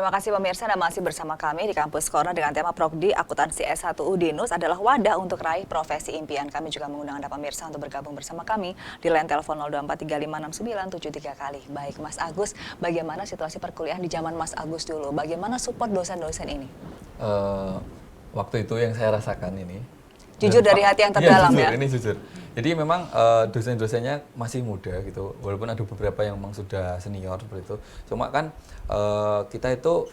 Terima kasih pemirsa, Anda masih bersama kami di Kampus Corner dengan tema Prodi Akuntansi S1 Udinus adalah wadah untuk raih profesi impian. Kami juga mengundang Anda pemirsa untuk bergabung bersama kami di line telepon 024356973 kali. Baik Mas Agus, bagaimana situasi perkuliahan di zaman Mas Agus dulu? Bagaimana support dosen-dosen ini? Waktu itu yang saya rasakan ini. Jujur dari hati yang terdalam jujur, ya? Ini jujur. Jadi memang dosen-dosennya masih muda gitu, walaupun ada beberapa yang memang sudah senior seperti itu. Cuma kan kita itu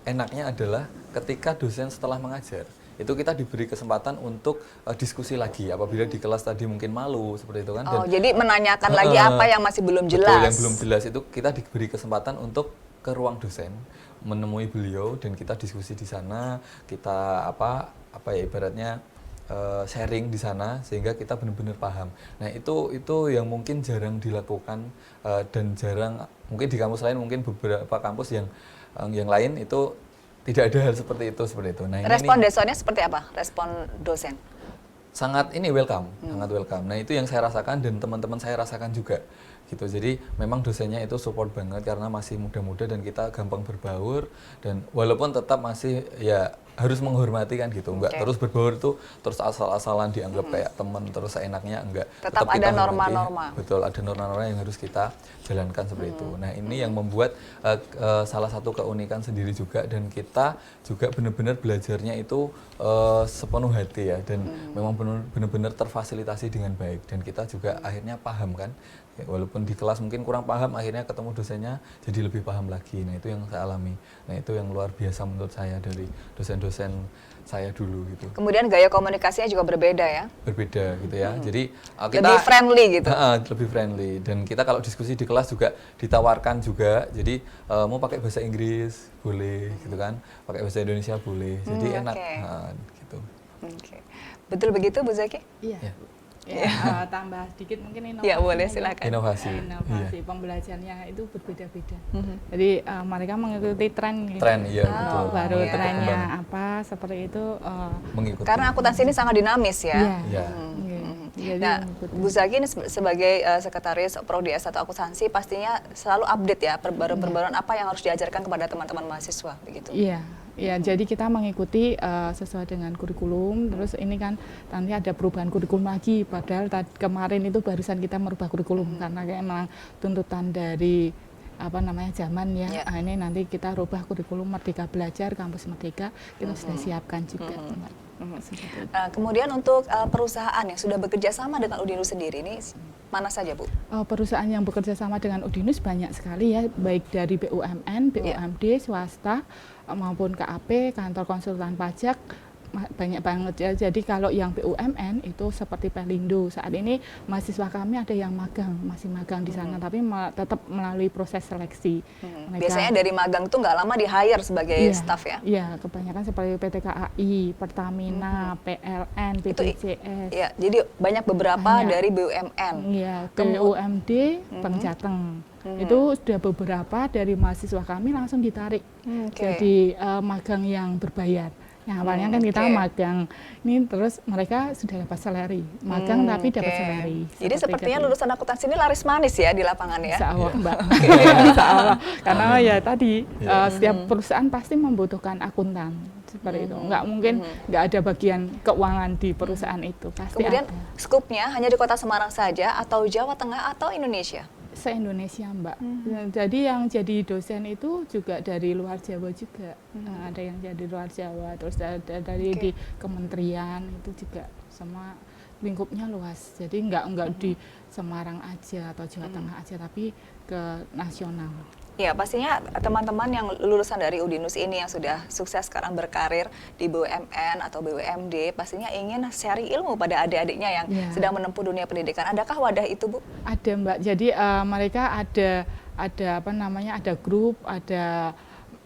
enaknya adalah ketika dosen setelah mengajar, itu kita diberi kesempatan untuk diskusi lagi apabila di kelas tadi mungkin malu seperti itu kan. Dan, jadi menanyakan lagi apa yang masih belum jelas. Betul, yang belum jelas itu kita diberi kesempatan untuk ke ruang dosen, menemui beliau dan kita diskusi di sana, kita apa ya ibaratnya sharing di sana sehingga kita benar-benar paham. Nah itu yang mungkin jarang dilakukan dan jarang mungkin di kampus lain, mungkin beberapa kampus yang lain itu tidak ada hal seperti itu. Nah, respon dosennya seperti apa? Respon dosen? Sangat welcome, sangat welcome. Nah itu yang saya rasakan dan teman-teman saya rasakan juga gitu. Jadi memang dosennya itu support banget karena masih muda-muda dan kita gampang berbaur dan walaupun tetap masih ya harus menghormati kan gitu, enggak terus berbaur itu terus asal-asalan dianggap kayak teman terus seenaknya, enggak. Tetap ada norma-norma. Betul, ada norma-norma yang harus kita jalankan seperti itu. Nah ini yang membuat salah satu keunikan sendiri juga dan kita juga benar-benar belajarnya itu sepenuh hati ya dan memang benar-benar terfasilitasi dengan baik dan kita juga akhirnya paham kan. Walaupun di kelas mungkin kurang paham, akhirnya ketemu dosennya jadi lebih paham lagi. Nah itu yang saya alami. Nah itu yang luar biasa menurut saya dari dosen-dosen saya dulu gitu. Kemudian gaya komunikasinya juga berbeda ya? Berbeda gitu ya. Jadi kita lebih friendly gitu. Lebih friendly dan kita kalau diskusi di kelas juga ditawarkan juga. Jadi mau pakai bahasa Inggris boleh gitu kan, pakai bahasa Indonesia boleh. Jadi enak gitu. Betul begitu Bu Zaki? Iya. Ya, tambah sedikit mungkin inovasi. Ya boleh silakan. Inovasi pembelajarannya itu berbeda-beda. Jadi mereka mengikuti tren gitu. Tren iya betul. Baru trennya apa seperti itu mengikuti. Karena akuntansi ini sangat dinamis ya. Iya. Nah, Bu Zaki ini sebagai sekretaris Prodi S1 Akuntansi pastinya selalu update ya perbaruan-perbaruan apa yang harus diajarkan kepada teman-teman mahasiswa begitu. Iya. Ya, jadi kita mengikuti sesuai dengan kurikulum. Terus ini kan nanti ada perubahan kurikulum lagi. Padahal kemarin itu barusan kita merubah kurikulum karena kayak memang tuntutan dari zaman ya. Ini nanti kita rubah kurikulum Merdeka Belajar, Kampus Merdeka kita sudah siapkan juga. Kemudian untuk perusahaan yang sudah bekerja sama dengan Udinus sendiri ini mana saja Bu? Perusahaan yang bekerja sama dengan Udinus banyak sekali ya, baik dari BUMN, BUMD, swasta maupun KAP, kantor konsultan pajak, banyak banget ya. Jadi kalau yang BUMN itu seperti Pelindo, saat ini mahasiswa kami ada yang masih magang di sana, tapi tetap melalui proses seleksi. Biasanya dari magang itu nggak lama di-hire sebagai staff ya? Iya, kebanyakan seperti PT KAI, Pertamina, PLN, BPJS. Iya, jadi banyak beberapa dari BUMN. Iya, BUMD, Bank Jateng. Itu sudah beberapa dari mahasiswa kami langsung ditarik jadi magang yang berbayar. Yang awalnya kan kita magang ini terus mereka sudah dapat salary, magang tapi dapat salary. Jadi sepertinya lulusan akuntansi ini laris manis ya di lapangan ya? Insya Allah Mbak. Insya Allah. Karena ya tadi setiap perusahaan pasti membutuhkan akuntan seperti itu. Nggak mungkin nggak ada bagian keuangan di perusahaan itu. Pasti kemudian ada. skupnya hanya di Kota Semarang saja atau Jawa Tengah atau Indonesia? Se-Indonesia Mbak. Jadi yang jadi dosen itu juga dari luar Jawa juga. Ada yang jadi luar Jawa, terus ada dari di kementerian itu juga, semua lingkupnya luas. Jadi nggak di Semarang aja atau Jawa Tengah aja, tapi ke nasional. Ya, pastinya teman-teman yang lulusan dari Udinus ini yang sudah sukses sekarang berkarir di BUMN atau BUMD, pastinya ingin sharing ilmu pada adik-adiknya yang sedang menempuh dunia pendidikan. Adakah wadah itu, Bu? Ada, Mbak. Jadi mereka ada ada grup, ada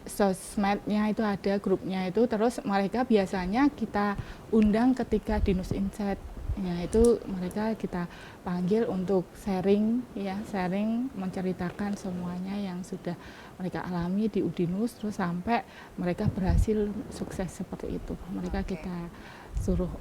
sosmednya itu, ada grupnya itu. Terus mereka biasanya kita undang ketika Dinus Insight. Ya, itu mereka kita panggil untuk sharing menceritakan semuanya yang sudah mereka alami di Udinus, terus sampai mereka berhasil sukses seperti itu. Mereka kita suruh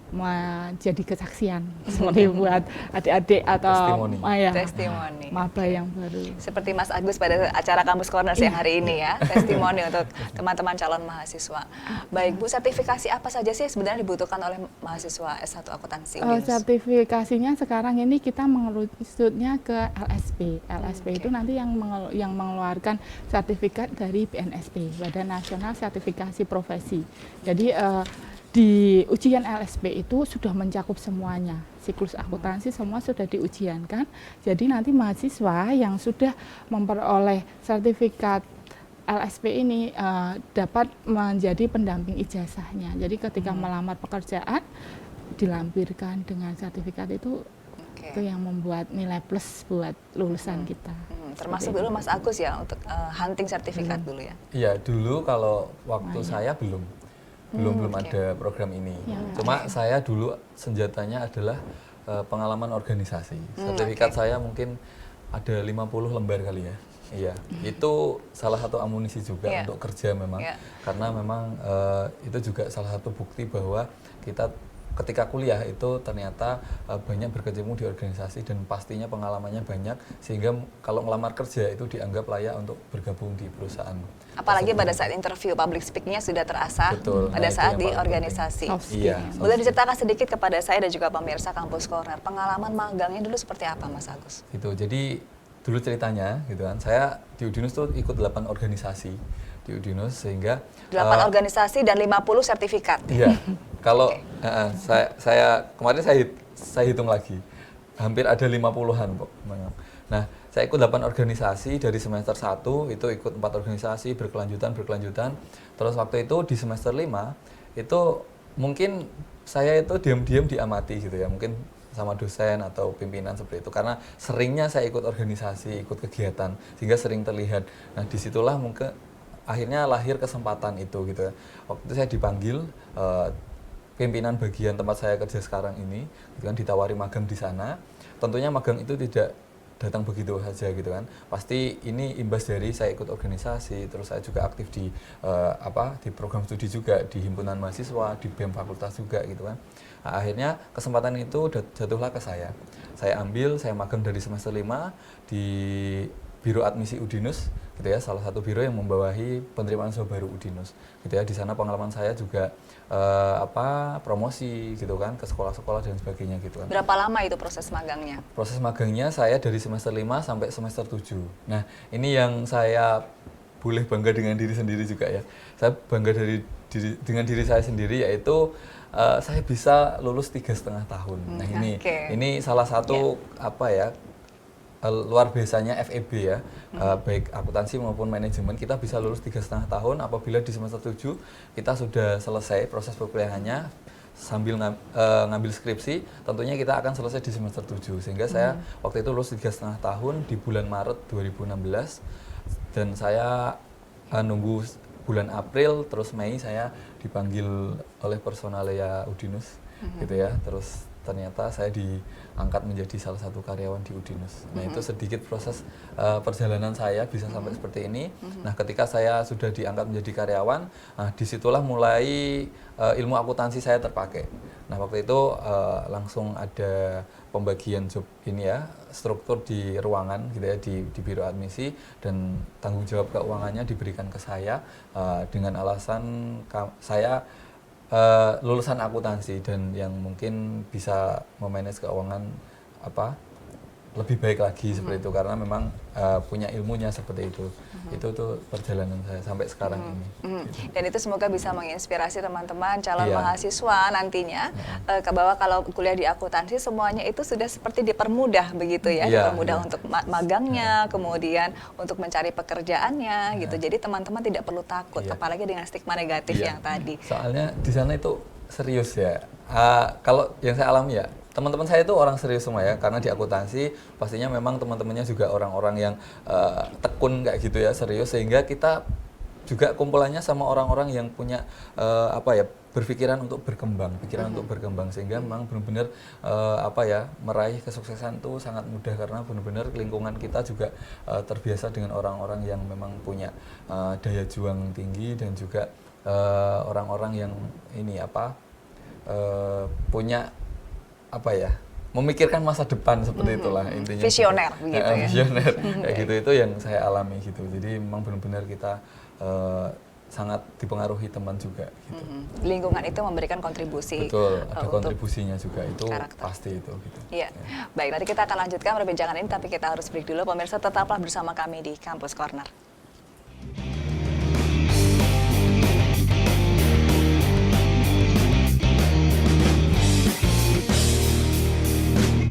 menjadi kesaksian seperti buat adik-adik atau Testimoni. ya, Testimoni. maba yang baru. Seperti Mas Agus pada acara Kampus Corner siang hari ini ya, testimoni untuk teman-teman calon mahasiswa. Baik Bu, sertifikasi apa saja sih sebenarnya dibutuhkan oleh mahasiswa S1 Akuntansi UNINUS? Sertifikasinya sekarang ini kita mengerucutnya ke LSP. LSP itu nanti yang mengeluarkan sertifikat dari BNSP, Badan Nasional Sertifikasi Profesi. Jadi di ujian LSP itu sudah mencakup semuanya, siklus akuntansi semua sudah diujiankan. Jadi nanti mahasiswa yang sudah memperoleh sertifikat LSP ini dapat menjadi pendamping ijazahnya. Jadi ketika melamar pekerjaan dilampirkan dengan sertifikat itu yang membuat nilai plus buat lulusan kita. Termasuk dulu Mas Agus ya untuk hunting sertifikat dulu ya? Iya, dulu kalau waktu saya belum ada program ini. Cuma saya dulu senjatanya adalah pengalaman organisasi. Sertifikat saya mungkin ada 50 lembar kali ya. Iya, itu salah satu amunisi juga untuk kerja memang. Karena memang itu juga salah satu bukti bahwa kita ketika kuliah itu ternyata banyak berkecimpung di organisasi dan pastinya pengalamannya banyak sehingga kalau ngelamar kerja itu dianggap layak untuk bergabung di perusahaan. Apalagi pada saat interview public speaking-nya sudah terasa. Betul. Pada saat di organisasi. Iya. Boleh diceritakan sedikit kepada saya dan juga pemirsa Kampus Corner, pengalaman magangnya dulu seperti apa Mas Agus? Gitu. Jadi dulu ceritanya gitu kan, saya di UDINUS tuh ikut 8 organisasi di UDINUS sehingga 8 organisasi dan 50 sertifikat. Iya. Kalau saya kemarin saya hitung lagi. Hampir ada 50-an, Pak. Nah, saya ikut 8 organisasi dari semester 1 itu ikut 4 organisasi berkelanjutan. Terus waktu itu di semester 5 itu mungkin saya itu diam-diam diamati gitu ya. Mungkin sama dosen atau pimpinan seperti itu karena seringnya saya ikut organisasi, ikut kegiatan sehingga sering terlihat. Nah, disitulah mungkin akhirnya lahir kesempatan itu gitu ya. Waktu itu saya dipanggil pimpinan bagian tempat saya kerja sekarang ini, gitu kan, ditawari magang di sana. Tentunya magang itu tidak datang begitu saja gitu kan. Pasti ini imbas dari saya ikut organisasi, terus saya juga aktif di di program studi juga di himpunan mahasiswa, di BEM fakultas juga gitu kan. Nah, akhirnya kesempatan itu jatuhlah ke saya. Saya ambil, saya magang dari semester 5 di Biro Admisi UDINUS gitu ya, salah satu biro yang membawahi penerimaan mahasiswa baru UDINUS gitu ya. Di sana pengalaman saya juga promosi gitu kan ke sekolah-sekolah dan sebagainya gitu kan. Berapa lama itu proses magangnya? Proses magangnya saya dari semester 5 sampai semester 7. Nah, ini yang saya boleh bangga dengan diri sendiri juga ya. Saya bangga dengan diri saya sendiri yaitu saya bisa lulus 3,5 tahun. Nah, ini salah satu luar biasanya FEB ya, baik akuntansi maupun manajemen kita bisa lulus 3,5 tahun apabila di semester 7 kita sudah selesai proses perkuliahannya sambil ngambil skripsi, tentunya kita akan selesai di semester 7 sehingga saya waktu itu lulus 3,5 tahun di bulan Maret 2016 dan saya nunggu bulan April terus Mei saya dipanggil oleh personalia UDINUS gitu ya, terus ternyata saya diangkat menjadi salah satu karyawan di UDINUS. Nah, itu sedikit proses perjalanan saya bisa sampai seperti ini. Nah, ketika saya sudah diangkat menjadi karyawan, disitulah mulai ilmu akuntansi saya terpakai. Nah, waktu itu langsung ada pembagian job ini ya, struktur di ruangan gitu ya, di Biro Admisi dan tanggung jawab keuangannya diberikan ke saya dengan alasan saya lulusan akuntansi dan yang mungkin bisa memanage keuangan lebih baik lagi seperti itu karena memang punya ilmunya seperti itu. Itu tuh perjalanan saya sampai sekarang ini. Gitu. Dan itu semoga bisa menginspirasi teman-teman calon mahasiswa nantinya bahwa kalau kuliah di akuntansi semuanya itu sudah seperti dipermudah begitu ya, dipermudah untuk magangnya, kemudian untuk mencari pekerjaannya gitu. Jadi teman-teman tidak perlu takut apalagi dengan stigma negatif yang tadi. Soalnya di sana itu serius ya. Kalau yang saya alami ya, teman-teman saya itu orang serius semua ya, karena di akuntansi pastinya memang teman-temannya juga orang-orang yang tekun kayak gitu ya, serius, sehingga kita juga kumpulannya sama orang-orang yang punya berpikiran untuk berkembang, sehingga memang benar-benar meraih kesuksesan itu sangat mudah karena benar-benar lingkungan kita juga terbiasa dengan orang-orang yang memang punya daya juang tinggi dan juga orang-orang yang punya apa ya, memikirkan masa depan seperti itulah intinya. Visioner begitu ya. Visioner kayak gitu, itu yang saya alami gitu. Jadi memang benar-benar kita sangat dipengaruhi teman juga gitu. Lingkungan itu memberikan kontribusi. Betul, ada untuk kontribusinya juga itu karakter. pasti itu gitu. Iya. Baik, nanti kita akan lanjutkan perbincangan ini, tapi kita harus break dulu. Pemirsa tetaplah bersama kami di Kampus Corner.